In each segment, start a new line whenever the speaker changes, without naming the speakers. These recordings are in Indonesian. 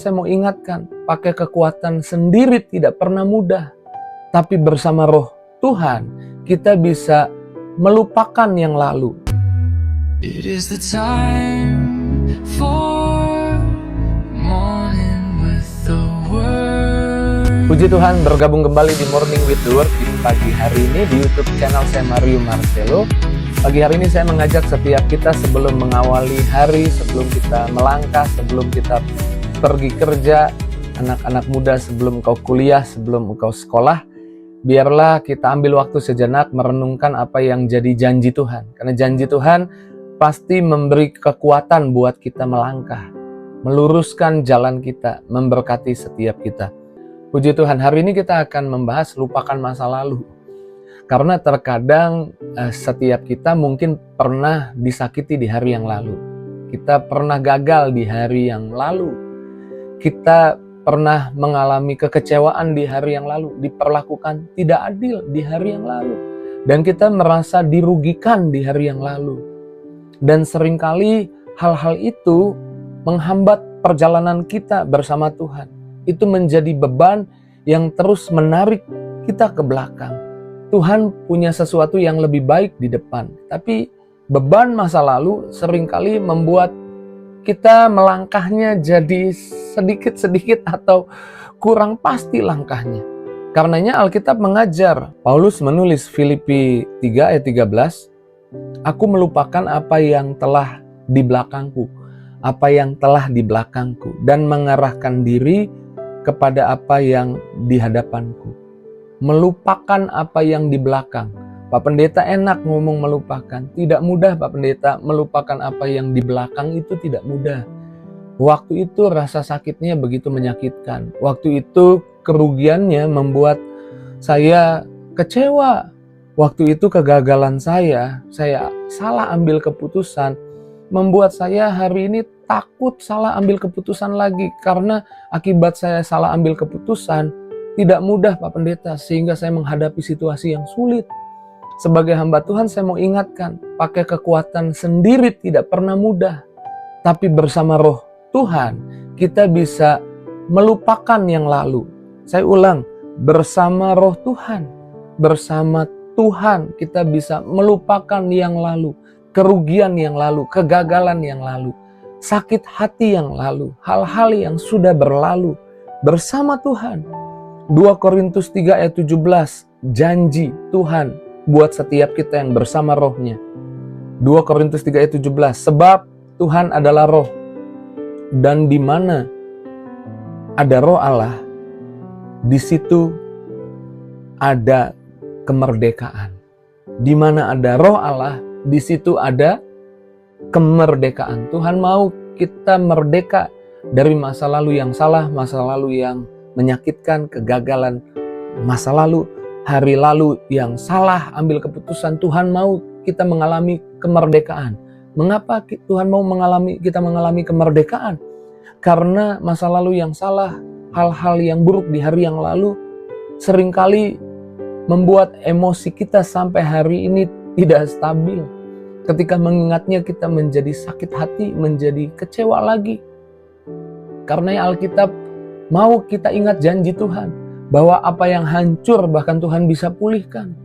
Saya mau ingatkan, pakai kekuatan sendiri tidak pernah mudah. Tapi bersama Roh Tuhan, kita bisa melupakan yang lalu.
It is the time for morning with the word.
Puji Tuhan, bergabung kembali di Morning with the Word di pagi hari ini di YouTube channel saya Mario Marcelo. Pagi hari ini saya mengajak setiap kita sebelum mengawali hari, sebelum kita melangkah, sebelum kita pergi kerja, anak-anak muda sebelum engkau kuliah, sebelum engkau sekolah, biarlah kita ambil waktu sejenak merenungkan apa yang jadi janji Tuhan. Karena janji Tuhan pasti memberi kekuatan buat kita melangkah, meluruskan jalan kita, memberkati setiap kita. Puji Tuhan, hari ini kita akan membahas lupakan masa lalu. Karena terkadang setiap kita mungkin pernah disakiti di hari yang lalu. Kita pernah gagal di hari yang lalu. Kita pernah mengalami kekecewaan di hari yang lalu, diperlakukan tidak adil di hari yang lalu. Dan kita merasa dirugikan di hari yang lalu. Dan seringkali hal-hal itu menghambat perjalanan kita bersama Tuhan. Itu menjadi beban yang terus menarik kita ke belakang. Tuhan punya sesuatu yang lebih baik di depan. Tapi beban masa lalu seringkali membuat kita melangkahnya jadi sedikit-sedikit atau kurang pasti langkahnya. Karenanya Alkitab mengajar, Paulus menulis Filipi 3 ayat 13, "Aku melupakan apa yang telah di belakangku, dan mengarahkan diri kepada apa yang di hadapanku." Melupakan apa yang di belakang. Pak Pendeta enak ngomong melupakan. Tidak mudah Pak Pendeta, melupakan apa yang di belakang itu tidak mudah. Waktu itu rasa sakitnya begitu menyakitkan. Waktu itu kerugiannya membuat saya kecewa. Waktu itu kegagalan saya salah ambil keputusan, membuat saya hari ini takut salah ambil keputusan lagi. Karena akibat saya salah ambil keputusan, tidak mudah Pak Pendeta, sehingga saya menghadapi situasi yang sulit. Sebagai hamba Tuhan saya mau ingatkan, pakai kekuatan sendiri tidak pernah mudah. Tapi bersama Roh Tuhan, kita bisa melupakan yang lalu. Saya ulang, bersama Roh Tuhan, bersama Tuhan kita bisa melupakan yang lalu, kerugian yang lalu, kegagalan yang lalu, sakit hati yang lalu, hal-hal yang sudah berlalu bersama Tuhan. 2 Korintus 3 ayat 17, janji Tuhan buat setiap kita yang bersama Roh-Nya. 2 Korintus 3 ayat 17, sebab Tuhan adalah Roh, dan di mana ada Roh Allah, di situ ada kemerdekaan. Di mana ada Roh Allah, di situ ada kemerdekaan. Tuhan mau kita merdeka dari masa lalu yang salah, masa lalu yang menyakitkan, kegagalan masa lalu, hari lalu yang salah ambil keputusan. Tuhan mau kita mengalami kemerdekaan. Mengapa Tuhan mau kita mengalami kemerdekaan? Karena masa lalu yang salah, hal-hal yang buruk di hari yang lalu seringkali membuat emosi kita sampai hari ini tidak stabil. Ketika mengingatnya kita menjadi sakit hati, menjadi kecewa lagi. Karena Alkitab mau kita ingat janji Tuhan, bahwa apa yang hancur bahkan Tuhan bisa pulihkan.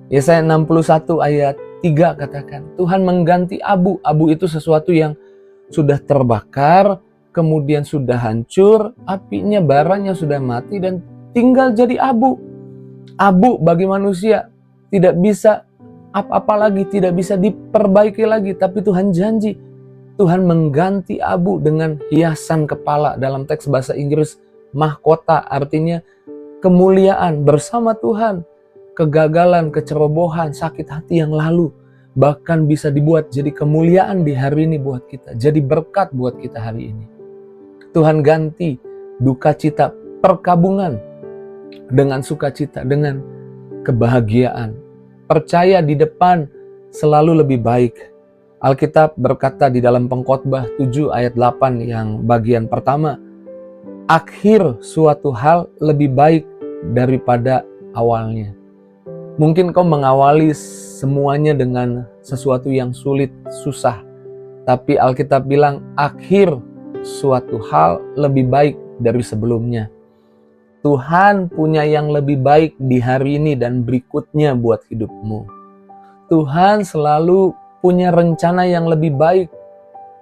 Yesaya 61 ayat 3 katakan, Tuhan mengganti abu. Abu itu sesuatu yang sudah terbakar, kemudian sudah hancur, apinya, baranya sudah mati dan tinggal jadi abu. Abu bagi manusia tidak bisa apa-apa lagi, tidak bisa diperbaiki lagi. Tapi Tuhan janji, Tuhan mengganti abu dengan hiasan kepala. Dalam teks bahasa Inggris, mahkota, artinya kemuliaan bersama Tuhan. Kegagalan, kecerobohan, sakit hati yang lalu bahkan bisa dibuat jadi kemuliaan di hari ini buat kita, jadi berkat buat kita hari ini. Tuhan ganti duka cita perkabungan dengan sukacita, dengan kebahagiaan. Percaya di depan selalu lebih baik. Alkitab berkata di dalam Pengkhotbah 7 ayat 8 yang bagian pertama, akhir suatu hal lebih baik daripada awalnya. Mungkin kau mengawali semuanya dengan sesuatu yang sulit, susah. Tapi Alkitab bilang akhir suatu hal lebih baik dari sebelumnya. Tuhan punya yang lebih baik di hari ini dan berikutnya buat hidupmu. Tuhan selalu punya rencana yang lebih baik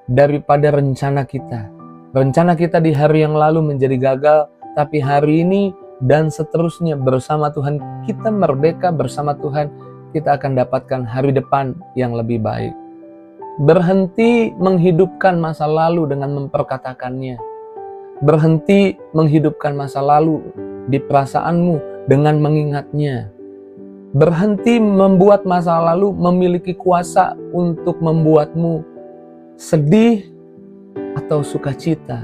daripada rencana kita. Rencana kita di hari yang lalu menjadi gagal, tapi hari ini dan seterusnya bersama Tuhan kita merdeka, bersama Tuhan kita akan dapatkan hari depan yang lebih baik. Berhenti menghidupkan masa lalu dengan memperkatakannya. Berhenti menghidupkan masa lalu di perasaanmu dengan mengingatnya. Berhenti membuat masa lalu memiliki kuasa untuk membuatmu sedih atau sukacita.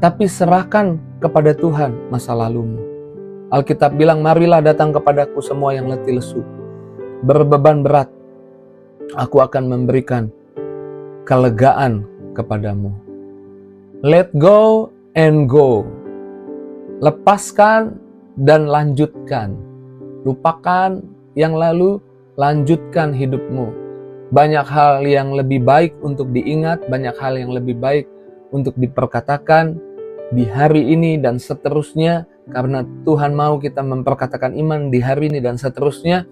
Tapi serahkan kepada Tuhan masa lalumu. Alkitab bilang, marilah datang kepadaku semua yang letih lesu, berbeban berat. Aku akan memberikan kelegaan kepadamu. Let go and go. Lepaskan dan lanjutkan. Lupakan yang lalu, lanjutkan hidupmu. Banyak hal yang lebih baik untuk diingat, banyak hal yang lebih baik untuk diperkatakan di hari ini dan seterusnya. Karena Tuhan mau kita memperkatakan iman di hari ini dan seterusnya.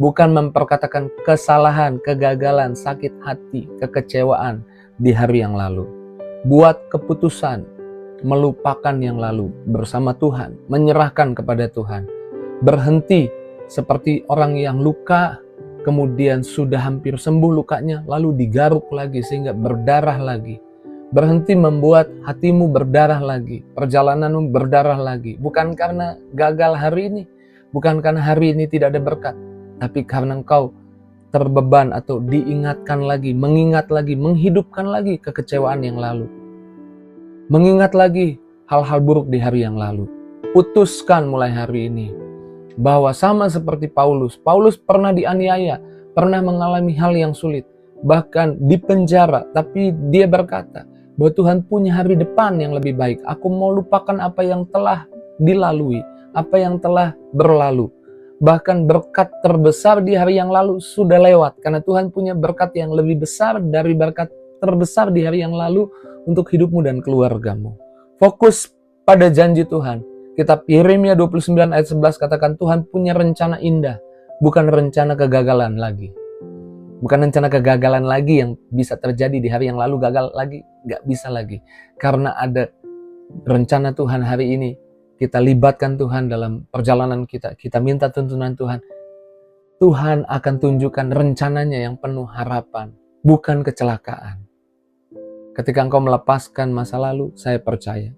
Bukan memperkatakan kesalahan, kegagalan, sakit hati, kekecewaan di hari yang lalu. Buat keputusan, melupakan yang lalu bersama Tuhan, menyerahkan kepada Tuhan. Berhenti seperti orang yang luka, kemudian sudah hampir sembuh lukanya, lalu digaruk lagi sehingga berdarah lagi. Berhenti membuat hatimu berdarah lagi, perjalananmu berdarah lagi. Bukan karena gagal hari ini, bukan karena hari ini tidak ada berkat, tapi karena engkau terbeban atau diingatkan lagi, mengingat lagi, menghidupkan lagi kekecewaan yang lalu. Mengingat lagi hal-hal buruk di hari yang lalu. Putuskan mulai hari ini bahwa sama seperti Paulus. Paulus pernah dianiaya, pernah mengalami hal yang sulit, bahkan dipenjara, tapi dia berkata bahwa Tuhan punya hari depan yang lebih baik. Aku mau lupakan apa yang telah dilalui, apa yang telah berlalu. Bahkan berkat terbesar di hari yang lalu sudah lewat, karena Tuhan punya berkat yang lebih besar dari berkat terbesar di hari yang lalu untuk hidupmu dan keluargamu. Fokus pada janji Tuhan. Kitab Yeremia 29 ayat 11 katakan Tuhan punya rencana indah, bukan rencana kegagalan lagi. Bukan rencana kegagalan lagi yang bisa terjadi di hari yang lalu, gagal lagi, gak bisa lagi. Karena ada rencana Tuhan hari ini. Kita libatkan Tuhan dalam perjalanan kita. Kita minta tuntunan Tuhan. Tuhan akan tunjukkan rencananya yang penuh harapan, bukan kecelakaan. Ketika engkau melepaskan masa lalu, saya percaya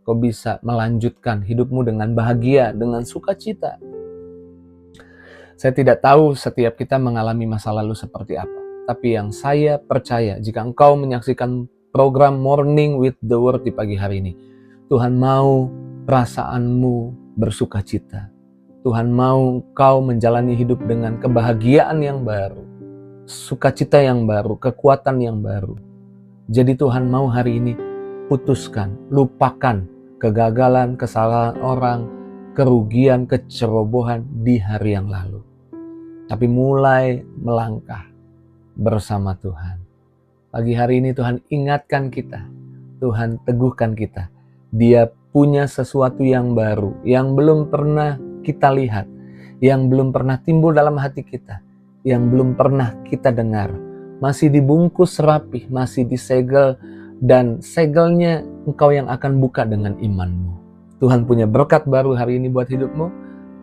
kau bisa melanjutkan hidupmu dengan bahagia, dengan sukacita. Saya tidak tahu setiap kita mengalami masa lalu seperti apa. Tapi yang saya percaya, jika engkau menyaksikan program Morning with the Word di pagi hari ini, Tuhan mau perasaanmu bersukacita. Tuhan mau kau menjalani hidup dengan kebahagiaan yang baru, sukacita yang baru, kekuatan yang baru. Jadi Tuhan mau hari ini putuskan, lupakan kegagalan, kesalahan orang, kerugian, kecerobohan di hari yang lalu. Tapi mulai melangkah bersama Tuhan. Pagi hari ini Tuhan ingatkan kita, Tuhan teguhkan kita. Dia punya sesuatu yang baru, yang belum pernah kita lihat, yang belum pernah timbul dalam hati kita, yang belum pernah kita dengar. Masih dibungkus rapih, masih disegel, dan segelnya engkau yang akan buka dengan imanmu. Tuhan punya berkat baru hari ini buat hidupmu,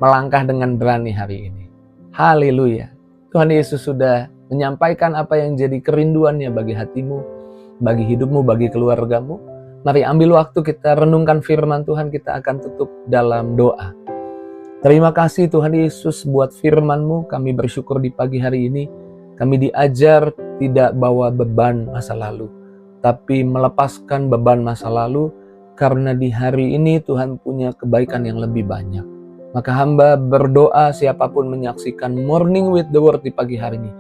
melangkah dengan berani hari ini. Haleluya. Tuhan Yesus sudah menyampaikan apa yang jadi kerinduannya bagi hatimu, bagi hidupmu, bagi keluargamu. Mari ambil waktu kita renungkan firman Tuhan, kita akan tutup dalam doa. Terima kasih Tuhan Yesus buat firman-Mu, kami bersyukur di pagi hari ini. Kami diajar tidak bawa beban masa lalu, tapi melepaskan beban masa lalu, karena di hari ini Tuhan punya kebaikan yang lebih banyak. Maka hamba berdoa siapapun menyaksikan Morning with the Word di pagi hari ini,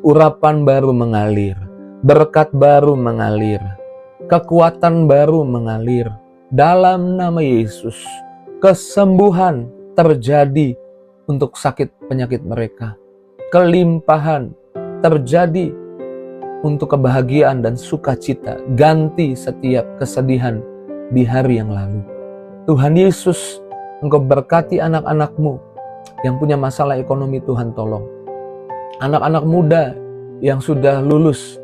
urapan baru mengalir, berkat baru mengalir, kekuatan baru mengalir. Dalam nama Yesus, kesembuhan terjadi untuk sakit penyakit mereka. Kelimpahan terjadi untuk kebahagiaan dan sukacita. Ganti setiap kesedihan di hari yang lalu. Tuhan Yesus, Engkau berkati anak-anak-Mu yang punya masalah ekonomi, Tuhan tolong. Anak-anak muda yang sudah lulus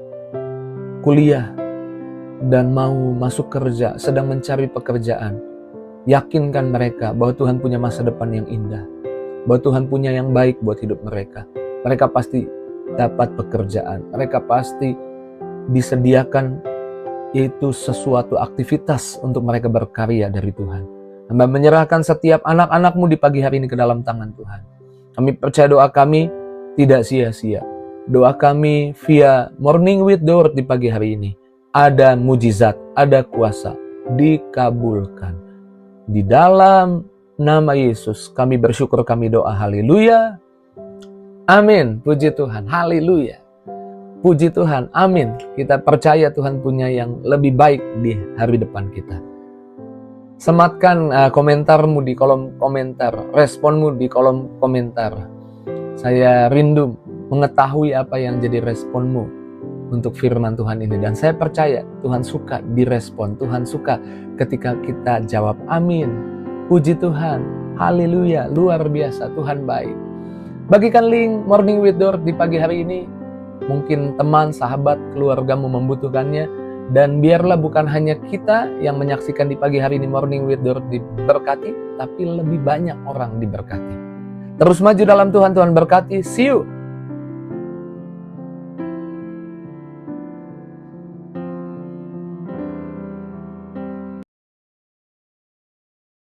kuliah dan mau masuk kerja, sedang mencari pekerjaan. Yakinkan mereka bahwa Tuhan punya masa depan yang indah, bahwa Tuhan punya yang baik buat hidup mereka. Mereka pasti dapat pekerjaan, mereka pasti disediakan yaitu sesuatu aktivitas untuk mereka berkarya dari Tuhan. Hamba menyerahkan setiap anak-anak-Mu di pagi hari ini ke dalam tangan Tuhan. Kami percaya doa kami tidak sia-sia. Doa kami via Morning with the Word di pagi hari ini. Ada mujizat, ada kuasa, dikabulkan. Di dalam nama Yesus kami bersyukur, kami doa. Haleluya. Amin. Puji Tuhan. Haleluya. Puji Tuhan. Amin. Kita percaya Tuhan punya yang lebih baik di hari depan kita. Sematkan komentarmu di kolom komentar, responmu di kolom komentar. Saya rindu mengetahui apa yang jadi responmu untuk firman Tuhan ini. Dan saya percaya Tuhan suka direspon. Tuhan suka ketika kita jawab amin. Puji Tuhan. Haleluya. Luar biasa. Tuhan baik. Bagikan link Morning with the Word di pagi hari ini. Mungkin teman, sahabat, keluargamu membutuhkannya. Dan biarlah bukan hanya kita yang menyaksikan di pagi hari ini Morning with the Word diberkati, tapi lebih banyak orang diberkati. Terus maju dalam Tuhan, Tuhan berkati. See you